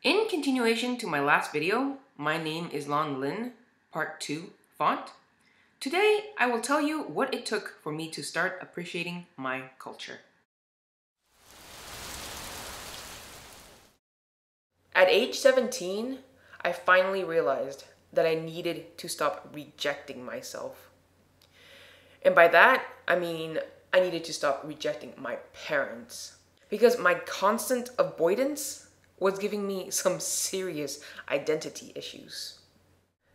In continuation to my last video, my name is Long Lin, part 2, font. Today, I will tell you what it took for me to start appreciating my culture. At age 17, I finally realized that I needed to stop rejecting myself. And by that, I mean I needed to stop rejecting my parents. Because my constant avoidance was giving me some serious identity issues.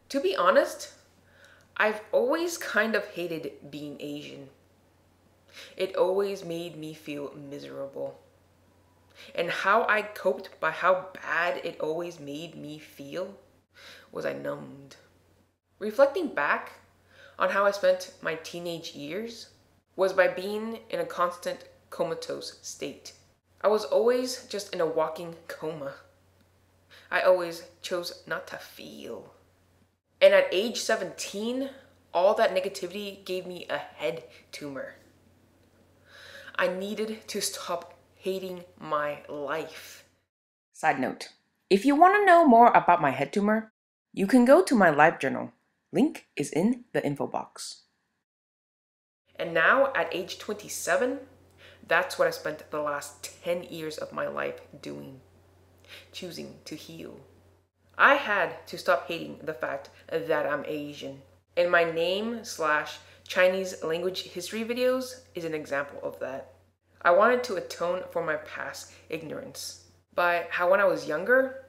To be honest, I've always kind of hated being Asian. It always made me feel miserable. And how I coped by how bad it always made me feel was I numbed. Reflecting back on how I spent my teenage years was by being in a constant comatose state. I was always just in a walking coma. I always chose not to feel. And at age 17, all that negativity gave me a head tumor. I needed to stop hating my life. Side note, if you want to know more about my head tumor, you can go to my live journal. Link is in the info box. And now at age 27, that's what I spent the last 10 years of my life doing. Choosing to heal. I had to stop hating the fact that I'm Asian. And my name/Chinese language history videos is an example of that. I wanted to atone for my past ignorance by how when I was younger,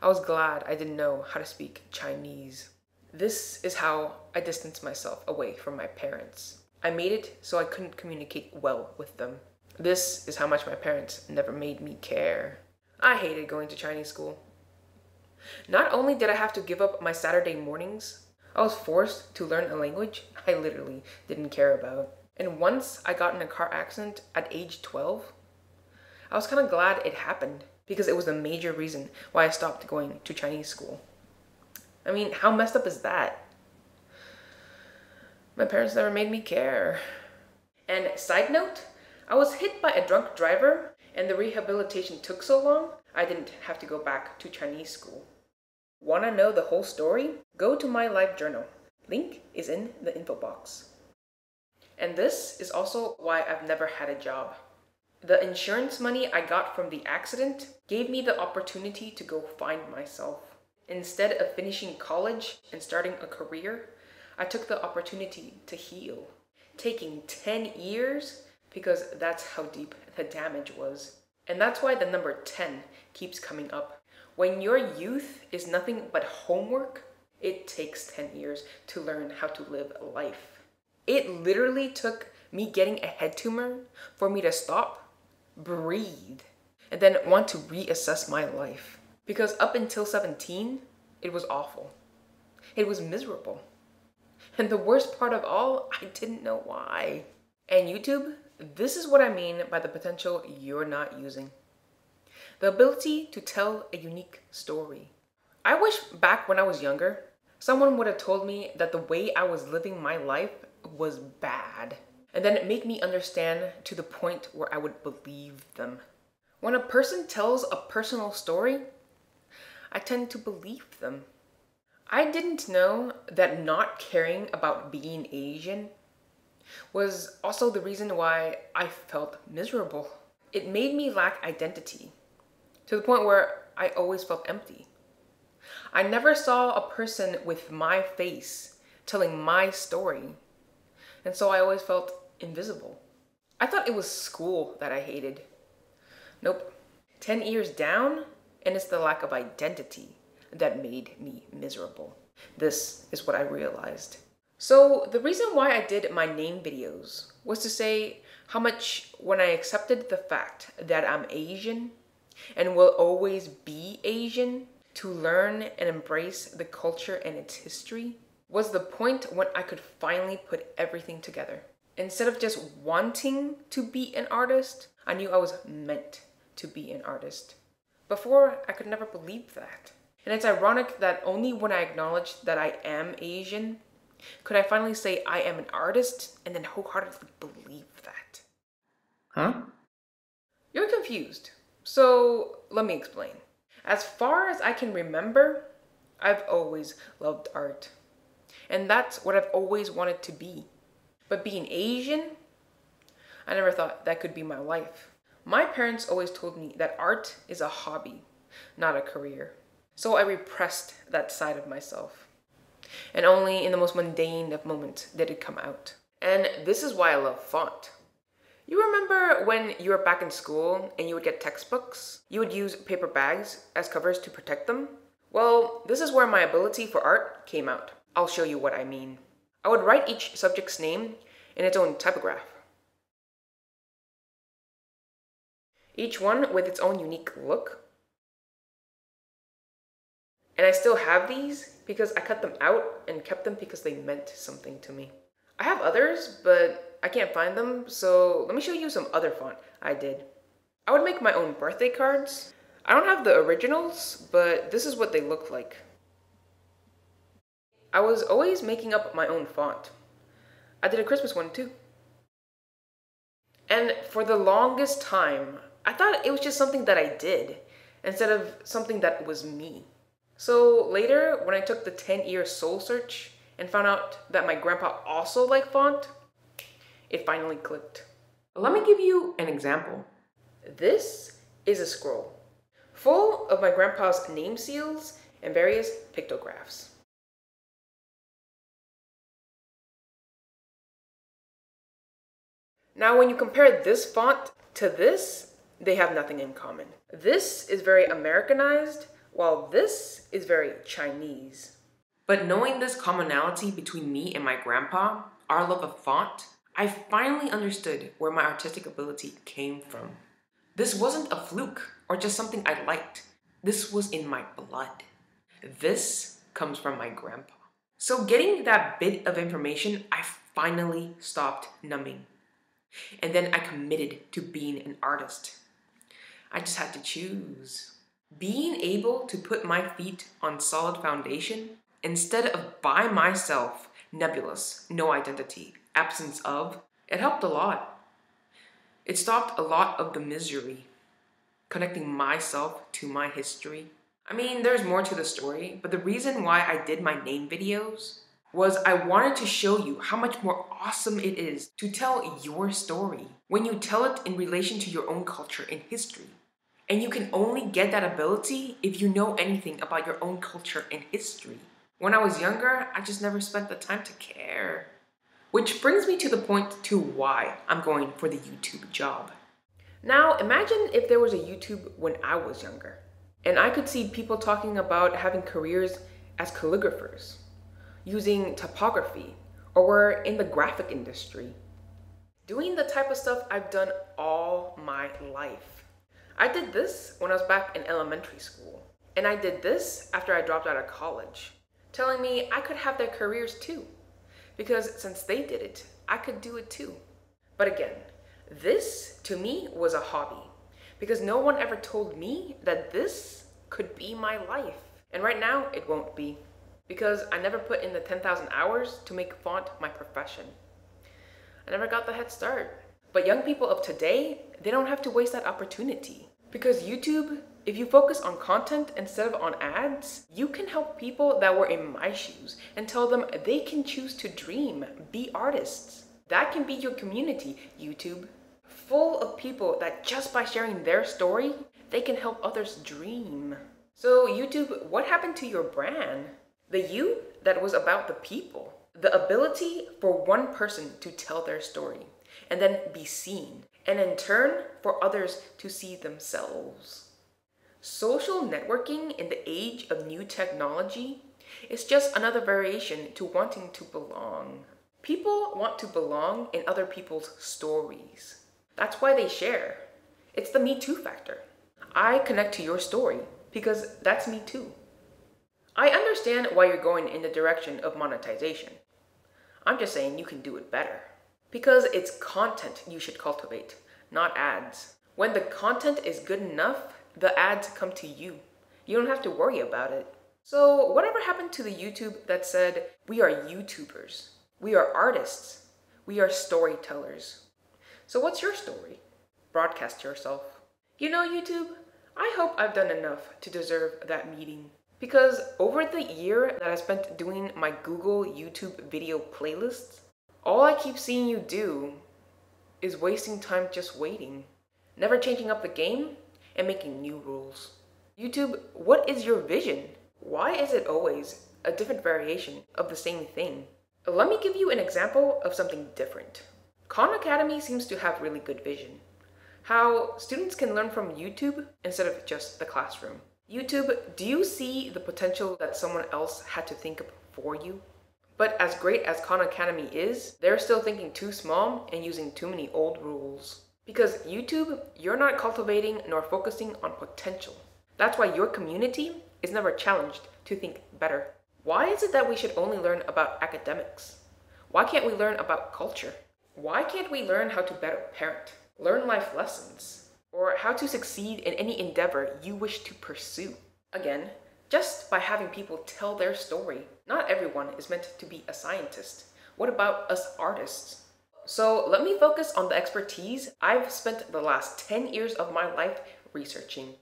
I was glad I didn't know how to speak Chinese. This is how I distanced myself away from my parents. I made it so I couldn't communicate well with them. This is how much my parents never made me care. I hated going to Chinese school. Not only did I have to give up my Saturday mornings, I was forced to learn a language I literally didn't care about. And once I got in a car accident at age 12, I was kind of glad it happened because it was the major reason why I stopped going to Chinese school. I mean, how messed up is that? My parents never made me care. And side note, I was hit by a drunk driver and the rehabilitation took so long, I didn't have to go back to Chinese school. Wanna know the whole story? Go to my live journal. Link is in the info box. And this is also why I've never had a job. The insurance money I got from the accident gave me the opportunity to go find myself. Instead of finishing college and starting a career, I took the opportunity to heal, taking 10 years because that's how deep the damage was. And that's why the number 10 keeps coming up. When your youth is nothing but homework, it takes 10 years to learn how to live life. It literally took me getting a head tumor for me to stop, breathe, and then want to reassess my life. Because up until 17, it was awful. It was miserable. And the worst part of all, I didn't know why. And YouTube, this is what I mean by the potential you're not using. The ability to tell a unique story. I wish back when I was younger, someone would have told me that the way I was living my life was bad. And then make me understand to the point where I would believe them. When a person tells a personal story, I tend to believe them. I didn't know that not caring about being Asian was also the reason why I felt miserable. It made me lack identity to the point where I always felt empty. I never saw a person with my face telling my story, and so I always felt invisible. I thought it was school that I hated. Nope. 10 years down, and it's the lack of identity that made me miserable. This is what I realized. So the reason why I did my name videos was to say how much when I accepted the fact that I'm Asian and will always be Asian, to learn and embrace the culture and its history was the point when I could finally put everything together. Instead of just wanting to be an artist, I knew I was meant to be an artist. Before, I could never believe that. And it's ironic that only when I acknowledged that I am Asian, could I finally say I am an artist and then wholeheartedly believe that. Huh? You're confused. So let me explain. As far as I can remember, I've always loved art. And that's what I've always wanted to be. But being Asian, I never thought that could be my life. My parents always told me that art is a hobby, not a career. So I repressed that side of myself. And only in the most mundane of moments did it come out. And this is why I love font. You remember when you were back in school and you would get textbooks? You would use paper bags as covers to protect them? Well, this is where my ability for art came out. I'll show you what I mean. I would write each subject's name in its own typograph. Each one with its own unique look. And I still have these because I cut them out and kept them because they meant something to me. I have others, but I can't find them, so let me show you some other font I did. I would make my own birthday cards. I don't have the originals, but this is what they look like. I was always making up my own font. I did a Christmas one too. And for the longest time, I thought it was just something that I did, instead of something that was me. So later, when I took the 10-year soul search and found out that my grandpa also liked font, it finally clicked. Let me give you an example. This is a scroll full of my grandpa's name seals and various pictographs. Now, when you compare this font to this, they have nothing in common. This is very Americanized, while this is very Chinese. But knowing this commonality between me and my grandpa, our love of font, I finally understood where my artistic ability came from. This wasn't a fluke or just something I liked. This was in my blood. This comes from my grandpa. So getting that bit of information, I finally stopped numbing. And then I committed to being an artist. I just had to choose. Being able to put my feet on solid foundation instead of by myself, nebulous, no identity, absence of, it helped a lot. It stopped a lot of the misery, connecting myself to my history. I mean, there's more to the story, but the reason why I did my name videos was I wanted to show you how much more awesome it is to tell your story when you tell it in relation to your own culture and history. And you can only get that ability if you know anything about your own culture and history. When I was younger, I just never spent the time to care. Which brings me to the point to why I'm going for the YouTube job. Now, imagine if there was a YouTube when I was younger, and I could see people talking about having careers as calligraphers, using typography, or were in the graphic industry, doing the type of stuff I've done all my life. I did this when I was back in elementary school, and I did this after I dropped out of college, telling me I could have their careers too, because since they did it, I could do it too. But again, this to me was a hobby, because no one ever told me that this could be my life. And right now, it won't be, because I never put in the 10,000 hours to make font my profession. I never got the head start. But young people of today, they don't have to waste that opportunity. Because YouTube, if you focus on content instead of on ads, you can help people that were in my shoes and tell them they can choose to dream, be artists. That can be your community, YouTube. Full of people that just by sharing their story, they can help others dream. So YouTube, what happened to your brand? The you that was about the people. The ability for one person to tell their story and then be seen, and in turn for others to see themselves. Social networking in the age of new technology is just another variation to wanting to belong. People want to belong in other people's stories. That's why they share. It's the Me Too factor. I connect to your story because that's me too. I understand why you're going in the direction of monetization. I'm just saying you can do it better. Because it's content you should cultivate, not ads. When the content is good enough, the ads come to you. You don't have to worry about it. So whatever happened to the YouTube that said, we are YouTubers, we are artists, we are storytellers. So what's your story? Broadcast yourself. You know, YouTube, I hope I've done enough to deserve that meeting. Because over the year that I spent doing my Google YouTube video playlists, all I keep seeing you do is wasting time just waiting, never changing up the game and making new rules. YouTube, what is your vision? Why is it always a different variation of the same thing? Let me give you an example of something different. Khan Academy seems to have really good vision. How students can learn from YouTube instead of just the classroom. YouTube, do you see the potential that someone else had to think of for you? But as great as Khan Academy is, they're still thinking too small and using too many old rules. Because YouTube, you're not cultivating nor focusing on potential. That's why your community is never challenged to think better. Why is it that we should only learn about academics? Why can't we learn about culture? Why can't we learn how to better parent, learn life lessons, or how to succeed in any endeavor you wish to pursue? Again, just by having people tell their story. Not everyone is meant to be a scientist. What about us artists? So let me focus on the expertise I've spent the last 10 years of my life researching.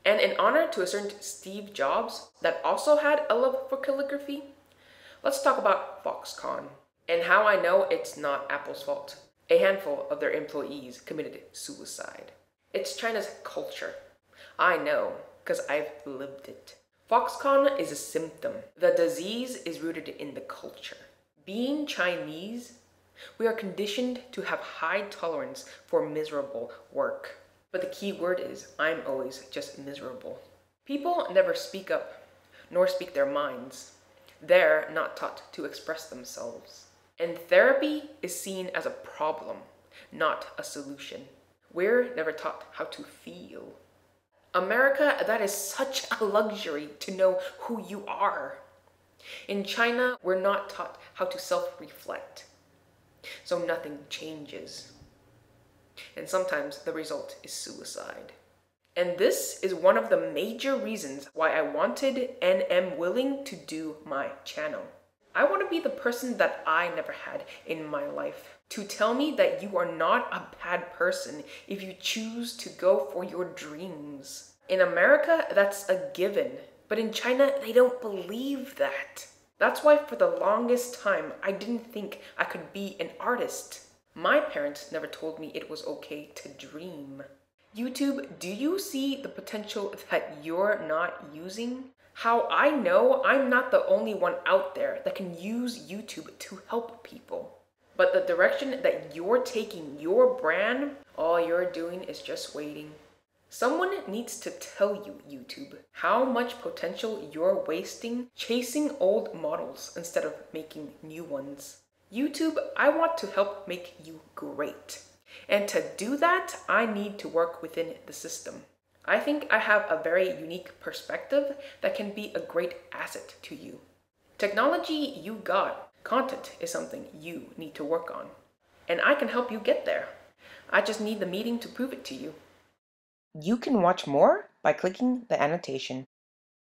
And in honor to a certain Steve Jobs that also had a love for calligraphy, let's talk about Foxconn and how I know it's not Apple's fault. A handful of their employees committed suicide. It's China's culture. I know, because I've lived it. Foxconn is a symptom. The disease is rooted in the culture. Being Chinese, we are conditioned to have high tolerance for miserable work. But the key word is, I'm always just miserable. People never speak up, nor speak their minds. They're not taught to express themselves. And therapy is seen as a problem, not a solution. We're never taught how to feel. America, that is such a luxury to know who you are. In China, we're not taught how to self-reflect. So nothing changes. And sometimes the result is suicide. And this is one of the major reasons why I wanted and am willing to do my channel. I want to be the person that I never had in my life. To tell me that you are not a bad person if you choose to go for your dreams. In America, that's a given. But in China, they don't believe that. That's why for the longest time, I didn't think I could be an artist. My parents never told me it was okay to dream. YouTube, do you see the potential that you're not using? How I know I'm not the only one out there that can use YouTube to help people. But the direction that you're taking your brand, all you're doing is just waiting. Someone needs to tell you, YouTube, how much potential you're wasting chasing old models instead of making new ones. YouTube, I want to help make you great. And to do that, I need to work within the system. I think I have a very unique perspective that can be a great asset to you. Technology, you got. Content is something you need to work on. And I can help you get there. I just need the meeting to prove it to you. You can watch more by clicking the annotation.